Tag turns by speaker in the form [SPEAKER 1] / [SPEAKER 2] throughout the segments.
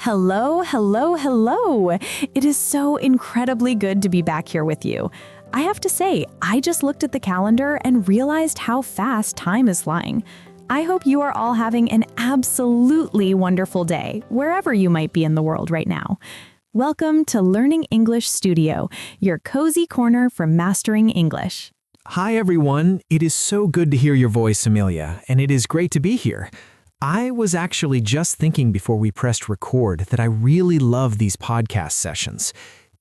[SPEAKER 1] Hello, hello, hello. It is so incredibly good to be back here with you. I have to say, I just looked at the calendar and realized how fast time is flying. I hope you are all having an absolutely wonderful day, wherever you might be in the world right now. Welcome to Learning English Studio, your cozy corner for mastering English.
[SPEAKER 2] Hi everyone, it is so good to hear your voice, Amelia, and it is great to be here. I was actually just thinking before we pressed record that I really love these podcast sessions.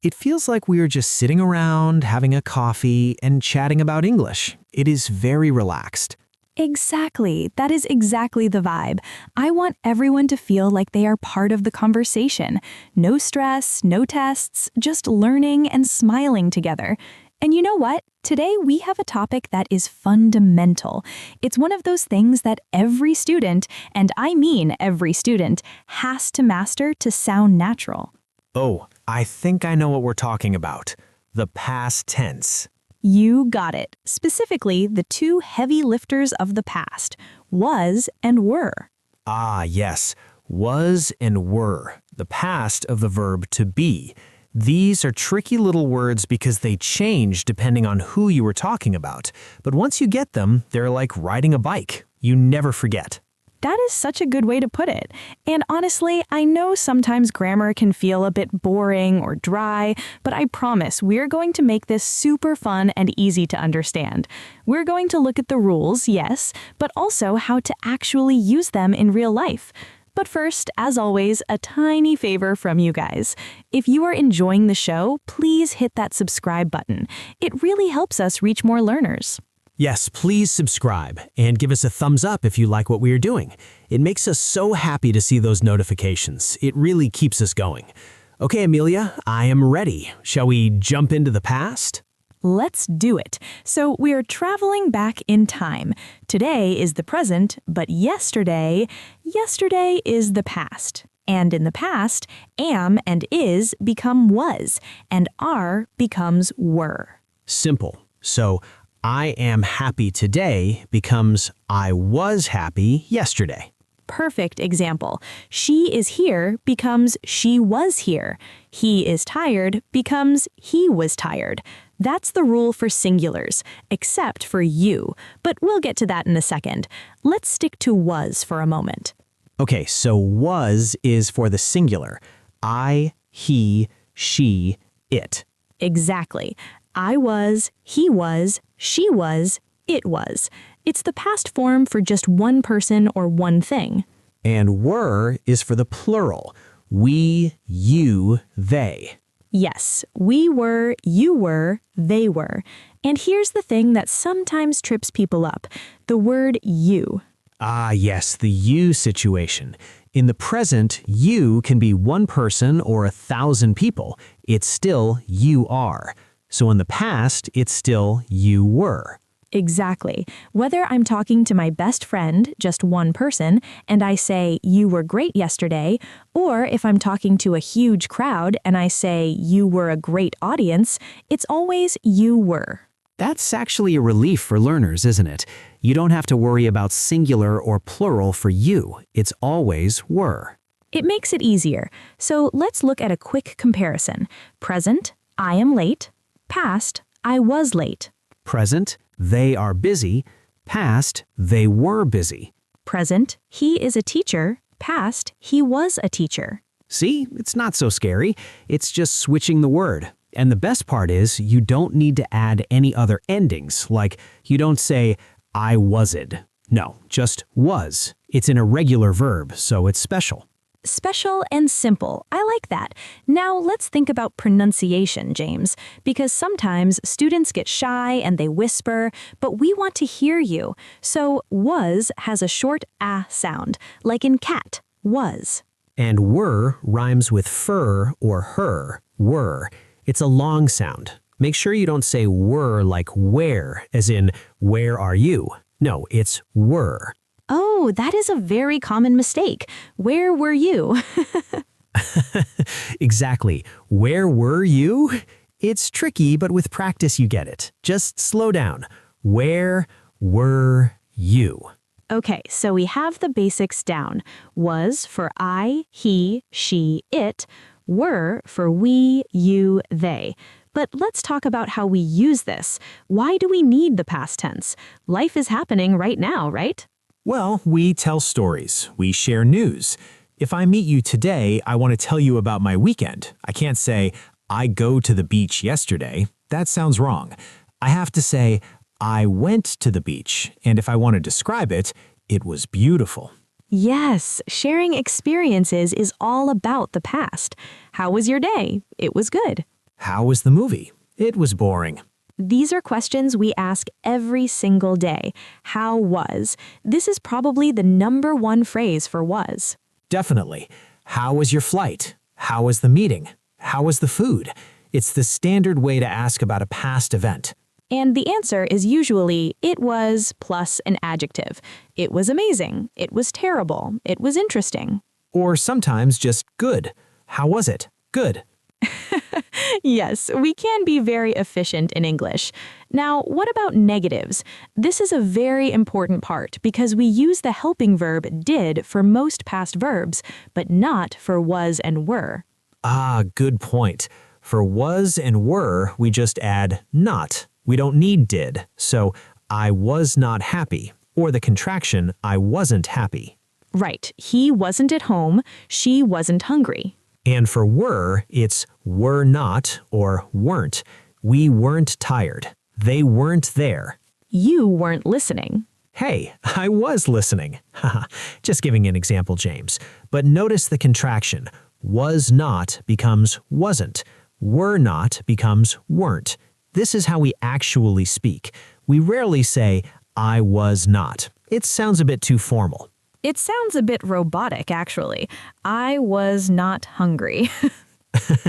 [SPEAKER 2] It feels like we are just sitting around, having a coffee, and chatting about English. It is very relaxed.
[SPEAKER 1] Exactly. That is exactly the vibe. I want everyone to feel like they are part of the conversation. No stress, no tests, just learning and smiling together. And you know what? Today we have a topic that is fundamental. It's one of those things that every student, and I mean every student, has to master to sound natural.
[SPEAKER 2] Oh, I think I know what we're talking about. The past tense.
[SPEAKER 1] You got it. Specifically, the two heavy lifters of the past, was and were.
[SPEAKER 2] Ah, yes. Was and were. The past of the verb to be. These are tricky little words because they change depending on who you were talking about. But once you get them, they're like riding a bike. You never forget.
[SPEAKER 1] That is such a good way to put it. And honestly, I know sometimes grammar can feel a bit boring or dry, but I promise we're going to make this super fun and easy to understand. We're going to look at the rules, yes, but also how to actually use them in real life. But first, as always, a tiny favor from you guys. If you are enjoying the show, please hit that subscribe button. It really helps us reach more learners.
[SPEAKER 2] Yes, please subscribe and give us a thumbs up if you like what we are doing. It makes us so happy to see those notifications. It really keeps us going. Okay, Amelia, I am ready. Shall we jump into the past?
[SPEAKER 1] Let's do it. So we're traveling back in time. Today is the present, but yesterday is the past. And in the past, am and is become was, and are becomes were.
[SPEAKER 2] Simple. So, I am happy today becomes I was happy yesterday.
[SPEAKER 1] Perfect example. She is here becomes she was here. He is tired becomes he was tired. That's the rule for singulars, except for you, but we'll get to that in a second. Let's stick to was for a moment.
[SPEAKER 2] Okay, so was is for the singular. I, he, she, it.
[SPEAKER 1] Exactly. I was, he was, she was, it was. It's the past form for just one person or one thing.
[SPEAKER 2] And were is for the plural. We, you, they.
[SPEAKER 1] Yes, we were, you were, they were. And here's the thing that sometimes trips people up, the word you.
[SPEAKER 2] Ah, yes, the you situation. In the present, you can be one person or 1,000 people. It's still you are. So in the past, it's still you were.
[SPEAKER 1] Exactly. Whether I'm talking to my best friend, just one person, and I say, you were great yesterday, or if I'm talking to a huge crowd and I say, you were a great audience, it's always you were.
[SPEAKER 2] That's actually a relief for learners, isn't it? You don't have to worry about singular or plural for you. It's always were.
[SPEAKER 1] It makes it easier. So let's look at a quick comparison. Present, I am late. Past, I was late.
[SPEAKER 2] Present, they are busy. Past, they were busy.
[SPEAKER 1] Present, he is a teacher. Past, he was a teacher.
[SPEAKER 2] See, it's not so scary. It's just switching the word. And the best part is you don't need to add any other endings, like you don't say, I was'd. No, just was. It's an irregular verb, so it's special.
[SPEAKER 1] Special and simple. I like that. Now let's think about pronunciation, James, because sometimes students get shy and they whisper, but we want to hear you. So was has a short ah sound, like in cat, was.
[SPEAKER 2] And were rhymes with fur or her, were. It's a long sound. Make sure you don't say were like where, as in where are you? No, it's were.
[SPEAKER 1] Oh, that is a very common mistake. Where were you?
[SPEAKER 2] Exactly. Where were you? It's tricky, but with practice you get it. Just slow down. Where were you?
[SPEAKER 1] Okay, so we have the basics down. Was for I, he, she, it. Were for we, you, they. But let's talk about how we use this. Why do we need the past tense? Life is happening right now, right?
[SPEAKER 2] Well, we tell stories. We share news. If I meet you today, I want to tell you about my weekend. I can't say, I go to the beach yesterday. That sounds wrong. I have to say, I went to the beach, and if I want to describe it, it was beautiful.
[SPEAKER 1] Yes, sharing experiences is all about the past. How was your day? It was good.
[SPEAKER 2] How was the movie? It was boring.
[SPEAKER 1] These are questions we ask every single day. How was? This is probably the number one phrase for was.
[SPEAKER 2] Definitely. How was your flight? How was the meeting? How was the food? It's the standard way to ask about a past event.
[SPEAKER 1] And the answer is usually, it was plus an adjective. It was amazing. It was terrible. It was interesting.
[SPEAKER 2] Or sometimes just good. How was it? Good.
[SPEAKER 1] Yes, we can be very efficient in English. Now, what about negatives? This is a very important part because we use the helping verb did for most past verbs, but not for was and were.
[SPEAKER 2] Ah, good point. For was and were, we just add not. We don't need did, so I was not happy, or the contraction I wasn't happy.
[SPEAKER 1] Right, he wasn't at home, she wasn't hungry.
[SPEAKER 2] And for were, it's were not or weren't. We weren't tired. They weren't there.
[SPEAKER 1] You weren't listening.
[SPEAKER 2] Hey, I was listening. Haha, just giving an example, James. But notice the contraction. Was not becomes wasn't. Were not becomes weren't. This is how we actually speak. We rarely say, I was not. It sounds a bit too formal.
[SPEAKER 1] It sounds a bit robotic, actually. I was not hungry.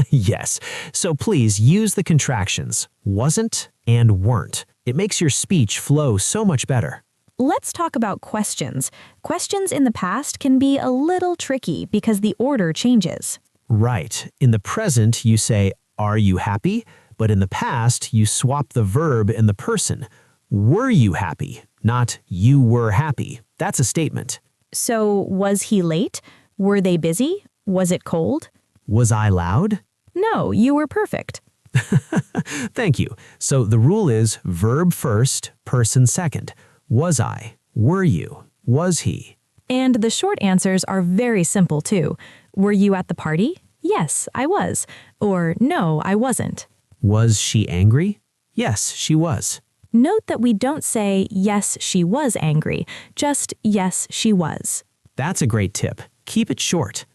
[SPEAKER 2] Yes, so please use the contractions, wasn't and weren't. It makes your speech flow so much better.
[SPEAKER 1] Let's talk about questions. Questions in the past can be a little tricky because the order changes.
[SPEAKER 2] Right. In the present, you say, are you happy? But in the past, you swap the verb and the person. Were you happy? Not you were happy. That's a statement.
[SPEAKER 1] So, was he late? Were they busy? Was it cold?
[SPEAKER 2] Was I loud?
[SPEAKER 1] No, you were perfect.
[SPEAKER 2] Thank you. So the rule is verb first, person second. Was I? Were you? Was he?
[SPEAKER 1] And the short answers are very simple too. Were you at the party? Yes, I was. Or no, I wasn't.
[SPEAKER 2] Was she angry? Yes, she was.
[SPEAKER 1] Note that we don't say, yes, she was angry, just, yes, she was.
[SPEAKER 2] That's a great tip. Keep it short.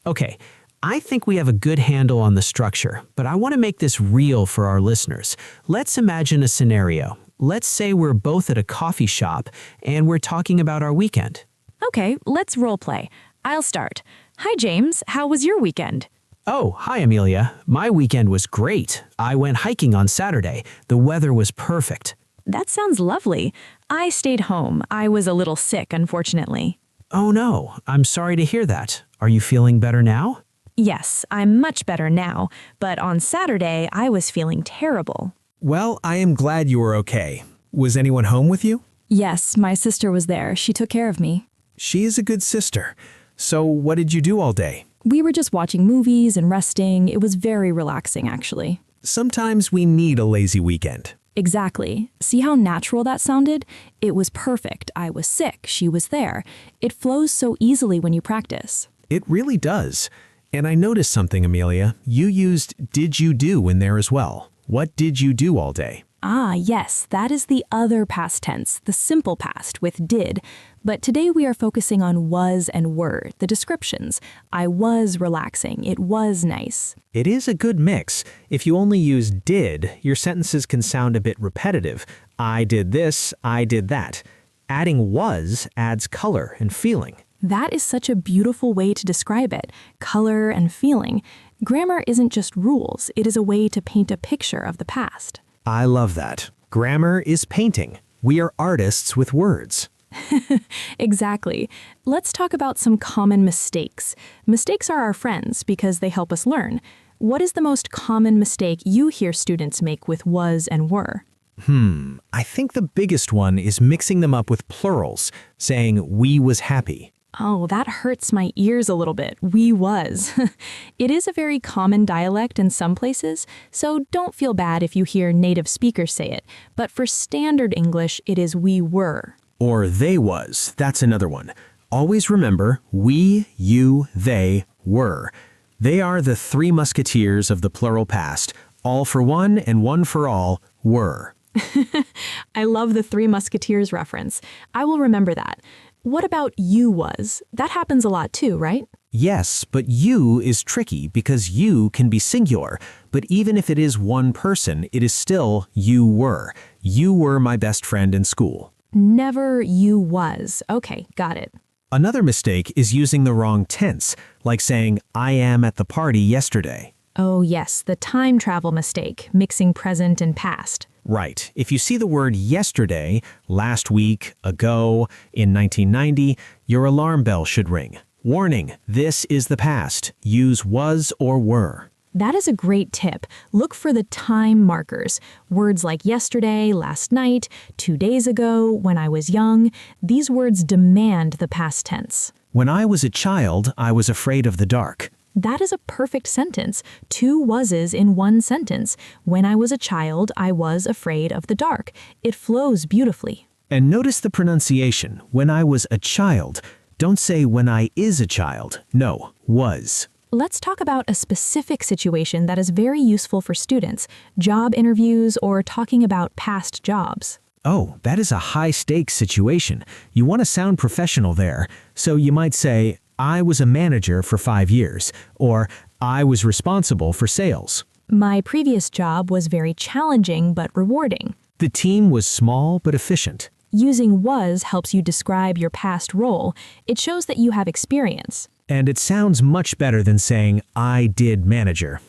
[SPEAKER 2] Okay, I think we have a good handle on the structure, but I want to make this real for our listeners. Let's imagine a scenario. Let's say we're both at a coffee shop and we're talking about our weekend.
[SPEAKER 1] Okay, let's role play. I'll start. Hi, James. How was your weekend?
[SPEAKER 2] Oh, hi, Amelia. My weekend was great. I went hiking on Saturday. The weather was perfect.
[SPEAKER 1] That sounds lovely. I stayed home. I was a little sick, unfortunately.
[SPEAKER 2] Oh no, I'm sorry to hear that. Are you feeling better now?
[SPEAKER 1] Yes, I'm much better now, but on Saturday, I was feeling terrible.
[SPEAKER 2] Well, I am glad you were okay. Was anyone home with you?
[SPEAKER 3] Yes, my sister was there. She took care of me.
[SPEAKER 2] She is a good sister. So what did you do all day?
[SPEAKER 3] We were just watching movies and resting. It was very relaxing, actually.
[SPEAKER 2] Sometimes we need a lazy weekend.
[SPEAKER 3] Exactly. See how natural that sounded? It was perfect. I was sick. She was there. It flows so easily when you practice.
[SPEAKER 2] It really does. And I noticed something, Amelia. You used did you do in there as well. What did you do all day?
[SPEAKER 3] Ah, yes, that is the other past tense, the simple past with did. But today we are focusing on was and were, the descriptions. I was relaxing. It was nice.
[SPEAKER 2] It is a good mix. If you only use did, your sentences can sound a bit repetitive. I did this, I did that. Adding was adds color and feeling.
[SPEAKER 3] That is such a beautiful way to describe it, color and feeling. Grammar isn't just rules, it is a way to paint a picture of the past.
[SPEAKER 2] I love that. Grammar is painting. We are artists with words.
[SPEAKER 3] Exactly. Let's talk about some common mistakes. Mistakes are our friends because they help us learn. What is the most common mistake you hear students make with was and were?
[SPEAKER 2] I think the biggest one is mixing them up with plurals, saying we was happy.
[SPEAKER 3] Oh, that hurts my ears a little bit. We was. It is a very common dialect in some places, so don't feel bad if you hear native speakers say it. But for standard English, it is we were.
[SPEAKER 2] Or they was, that's another one. Always remember, we, you, they, were. They are the three musketeers of the plural past. All for one and one for all, were.
[SPEAKER 3] I love the Three Musketeers reference. I will remember that. What about you was? That happens a lot too, right?
[SPEAKER 2] Yes, but you is tricky because you can be singular. But even if it is one person, it is still you were. You were my best friend in school.
[SPEAKER 3] Never you was. Okay, got it.
[SPEAKER 2] Another mistake is using the wrong tense, like saying, I am at the party yesterday.
[SPEAKER 3] Oh yes, the time travel mistake, mixing present and past.
[SPEAKER 2] Right. If you see the word yesterday, last week, ago, in 1990, your alarm bell should ring. Warning, this is the past. Use was or were.
[SPEAKER 3] That is a great tip. Look for the time markers. Words like yesterday, last night, 2 days ago, when I was young. These words demand the past tense.
[SPEAKER 2] When I was a child, I was afraid of the dark.
[SPEAKER 3] That is a perfect sentence. 2 wases in one sentence. When I was a child, I was afraid of the dark. It flows beautifully.
[SPEAKER 2] And notice the pronunciation. When I was a child. Don't say when I is a child. No, was.
[SPEAKER 3] Let's talk about a specific situation that is very useful for students, job interviews or talking about past jobs.
[SPEAKER 2] Oh, that is a high-stakes situation. You want to sound professional there. So you might say, I was a manager for 5 years, or I was responsible for sales.
[SPEAKER 3] My previous job was very challenging but rewarding.
[SPEAKER 2] The team was small but efficient.
[SPEAKER 3] Using was helps you describe your past role. It shows that you have experience.
[SPEAKER 2] And it sounds much better than saying, I did manager.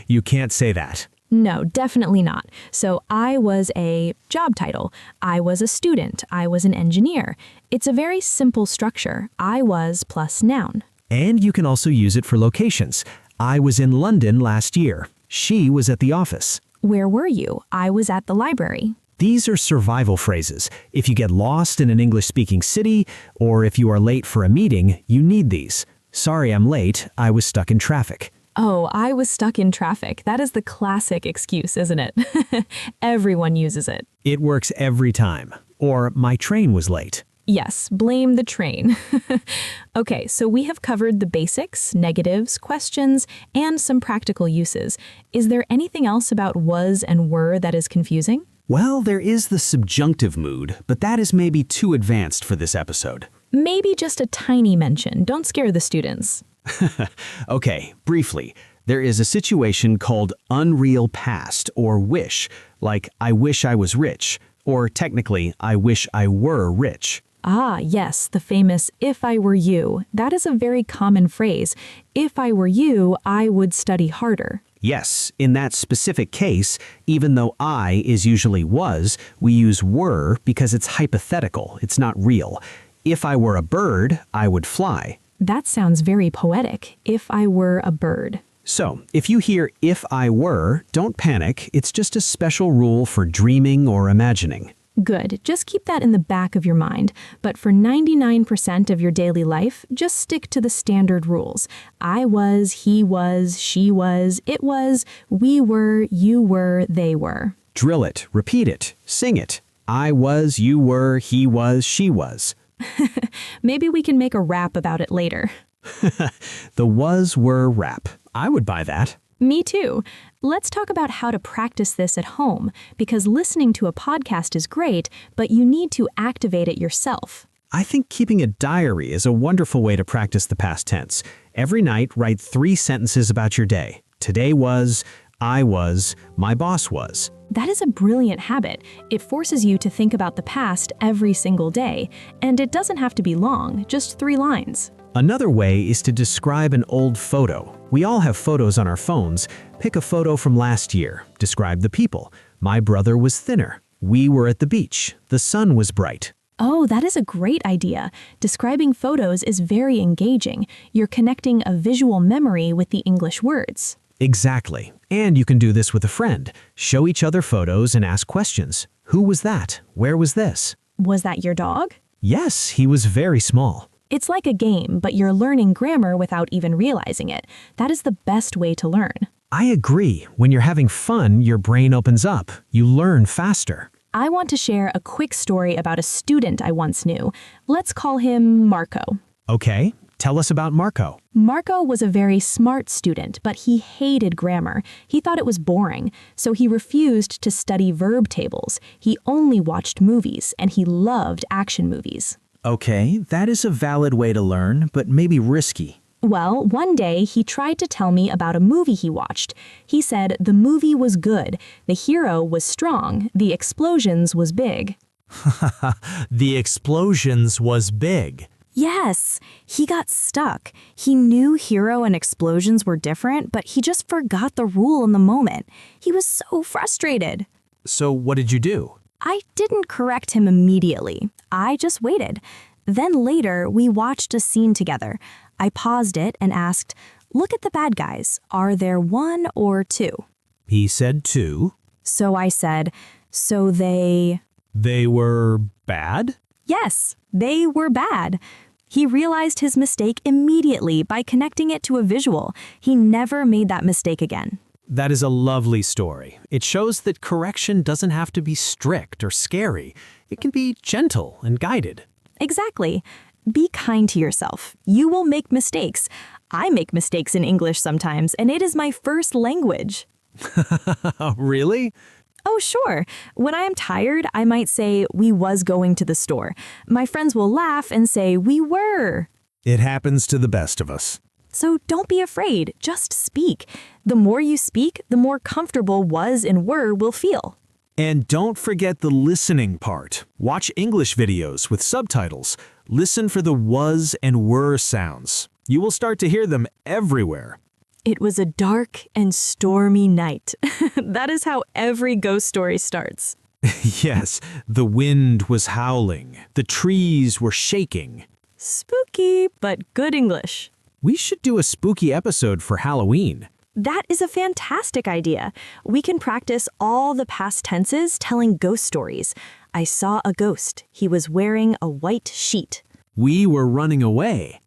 [SPEAKER 2] You can't say that.
[SPEAKER 3] No, definitely not. So I was a job title. I was a student. I was an engineer. It's a very simple structure. I was plus noun.
[SPEAKER 2] And you can also use it for locations. I was in London last year. She was at the office.
[SPEAKER 3] Where were you? I was at the library.
[SPEAKER 2] These are survival phrases. If you get lost in an English-speaking city, or if you are late for a meeting, you need these. Sorry I'm late, I was stuck in traffic.
[SPEAKER 3] Oh, I was stuck in traffic. That is the classic excuse, isn't it? Everyone uses it.
[SPEAKER 2] It works every time. Or my train was late.
[SPEAKER 3] Yes, blame the train. Okay, so we have covered the basics, negatives, questions, and some practical uses. Is there anything else about was and were that is confusing?
[SPEAKER 4] Well, there is the subjunctive mood, but that is maybe too advanced for this episode.
[SPEAKER 3] Maybe just a tiny mention. Don't scare the students.
[SPEAKER 4] Okay, briefly, there is a situation called unreal past or wish, like I wish I was rich, or technically, I wish I were rich.
[SPEAKER 3] Ah, yes, the famous if I were you. That is a very common phrase. If I were you, I would study harder.
[SPEAKER 4] Yes, in that specific case, even though I is usually was, we use were because it's hypothetical, it's not real. If I were a bird, I would fly.
[SPEAKER 3] That sounds very poetic. If I were a bird.
[SPEAKER 4] So, if you hear if I were, don't panic. It's just a special rule for dreaming or imagining.
[SPEAKER 3] Good. Just keep that in the back of your mind. But for 99% of your daily life, just stick to the standard rules. I was, he was, she was, it was, we were, you were, they were.
[SPEAKER 4] Drill it, repeat it, sing it. I was, you were, he was, she was.
[SPEAKER 3] Maybe we can make a rap about it later.
[SPEAKER 4] The was-were rap. I would buy that.
[SPEAKER 3] Me too. Let's talk about how to practice this at home, because listening to a podcast is great, but you need to activate it yourself.
[SPEAKER 4] I think keeping a diary is a wonderful way to practice the past tense. Every night, write 3 sentences about your day. Today was, I was, my boss was.
[SPEAKER 3] That is a brilliant habit. It forces you to think about the past every single day, and it doesn't have to be long, just 3 lines.
[SPEAKER 2] Another way is to describe an old photo. We all have photos on our phones. Pick a photo from last year. Describe the people. My brother was thinner. We were at the beach. The sun was bright.
[SPEAKER 3] Oh, that is a great idea. Describing photos is very engaging. You're connecting a visual memory with the English words.
[SPEAKER 2] Exactly. And you can do this with a friend. Show each other photos and ask questions. Who was that? Where was this?
[SPEAKER 3] Was that your dog?
[SPEAKER 2] Yes, he was very small.
[SPEAKER 3] It's like a game, but you're learning grammar without even realizing it. That is the best way to learn.
[SPEAKER 2] I agree. When you're having fun, your brain opens up. You learn faster.
[SPEAKER 3] I want to share a quick story about a student I once knew. Let's call him Marco.
[SPEAKER 2] Okay, tell us about Marco.
[SPEAKER 3] Marco was a very smart student, but he hated grammar. He thought it was boring, so he refused to study verb tables. He only watched movies, and he loved action movies.
[SPEAKER 5] Okay, that is a valid way to learn, but maybe risky.
[SPEAKER 3] Well, one day he tried to tell me about a movie he watched. He said the movie was good, the hero was strong, the explosions was big.
[SPEAKER 5] The explosions was big.
[SPEAKER 1] Yes, he got stuck. He knew hero and explosions were different, but he just forgot the rule in the moment. He was so frustrated.
[SPEAKER 2] So what did you do?
[SPEAKER 1] I didn't correct him immediately. I just waited. Then later, we watched a scene together. I paused it and asked, "Look at the bad guys. Are there one or two?"
[SPEAKER 5] He said 2.
[SPEAKER 1] So I said, "So they..."
[SPEAKER 5] They were bad?
[SPEAKER 1] Yes, they were bad. He realized his mistake immediately by connecting it to a visual. He never made that mistake again.
[SPEAKER 2] That is a lovely story. It shows that correction doesn't have to be strict or scary. It can be gentle and guided.
[SPEAKER 1] Exactly. Be kind to yourself. You will make mistakes. I make mistakes in English sometimes, and it is my first language.
[SPEAKER 2] Really?
[SPEAKER 1] Oh, sure. When I am tired, I might say, "We was going to the store." My friends will laugh and say, "We were."
[SPEAKER 5] It happens to the best of us.
[SPEAKER 1] So don't be afraid. Just speak. The more you speak, the more comfortable was and were will feel.
[SPEAKER 5] And don't forget the listening part. Watch English videos with subtitles. Listen for the was and were sounds. You will start to hear them everywhere.
[SPEAKER 1] It was a dark and stormy night. That is how every ghost story starts.
[SPEAKER 5] Yes, the wind was howling. The trees were shaking.
[SPEAKER 1] Spooky, but good English.
[SPEAKER 2] We should do a spooky episode for Halloween.
[SPEAKER 1] That is a fantastic idea. We can practice all the past tenses telling ghost stories. I saw a ghost. He was wearing a white sheet.
[SPEAKER 5] We were running away.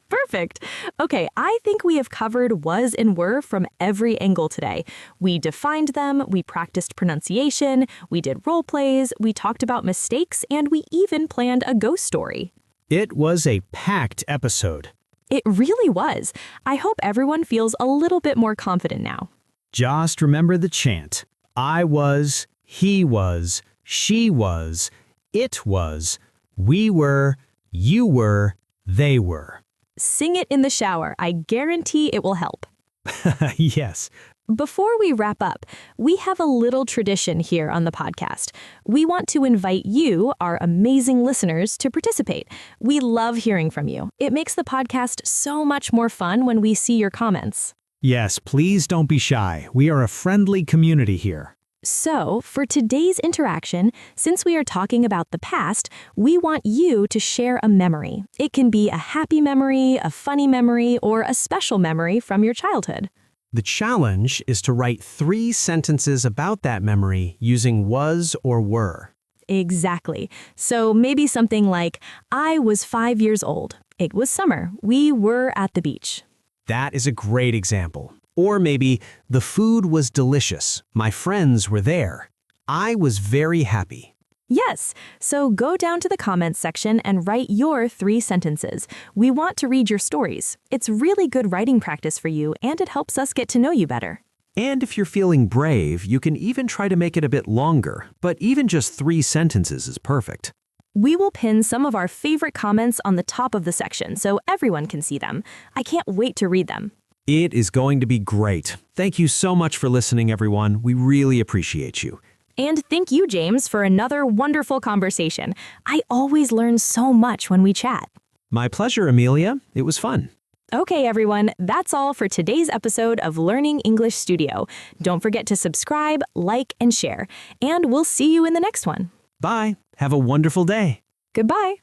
[SPEAKER 1] Perfect. Okay, I think we have covered was and were from every angle today. We defined them, we practiced pronunciation, we did role plays, we talked about mistakes, and we even planned a ghost story.
[SPEAKER 5] It was a packed episode.
[SPEAKER 1] It really was. I hope everyone feels a little bit more confident now.
[SPEAKER 5] Just remember the chant. I was, he was, she was, it was, we were, you were, they were.
[SPEAKER 1] Sing it in the shower. I guarantee it will help.
[SPEAKER 5] Yes.
[SPEAKER 1] Before we wrap up, we have a little tradition here on the podcast. We want to invite you, our amazing listeners, to participate. We love hearing from you. It makes the podcast so much more fun when we see your comments.
[SPEAKER 5] Yes, please don't be shy. We are a friendly community here.
[SPEAKER 1] So, for today's interaction, since we are talking about the past, we want you to share a memory. It can be a happy memory, a funny memory, or a special memory from your childhood.
[SPEAKER 2] The challenge is to write 3 sentences about that memory using was or were.
[SPEAKER 1] Exactly. So maybe something like, I was 5 years old. It was summer. We were at the beach.
[SPEAKER 2] That is a great example. Or maybe, the food was delicious. My friends were there. I was very happy.
[SPEAKER 1] Yes. So go down to the comments section and write your 3 sentences. We want to read your stories. It's really good writing practice for you, and it helps us get to know you better.
[SPEAKER 2] And if you're feeling brave, you can even try to make it a bit longer, but even just 3 sentences is perfect.
[SPEAKER 1] We will pin some of our favorite comments on the top of the section so everyone can see them. I can't wait to read them.
[SPEAKER 2] It is going to be great. Thank you so much for listening, everyone. We really appreciate you.
[SPEAKER 1] And thank you, James, for another wonderful conversation. I always learn so much when we chat.
[SPEAKER 2] My pleasure, Amelia. It was fun.
[SPEAKER 1] Okay, everyone, that's all for today's episode of Learning English Studio. Don't forget to subscribe, like, and share. And we'll see you in the next one.
[SPEAKER 2] Bye. Have a wonderful day.
[SPEAKER 1] Goodbye.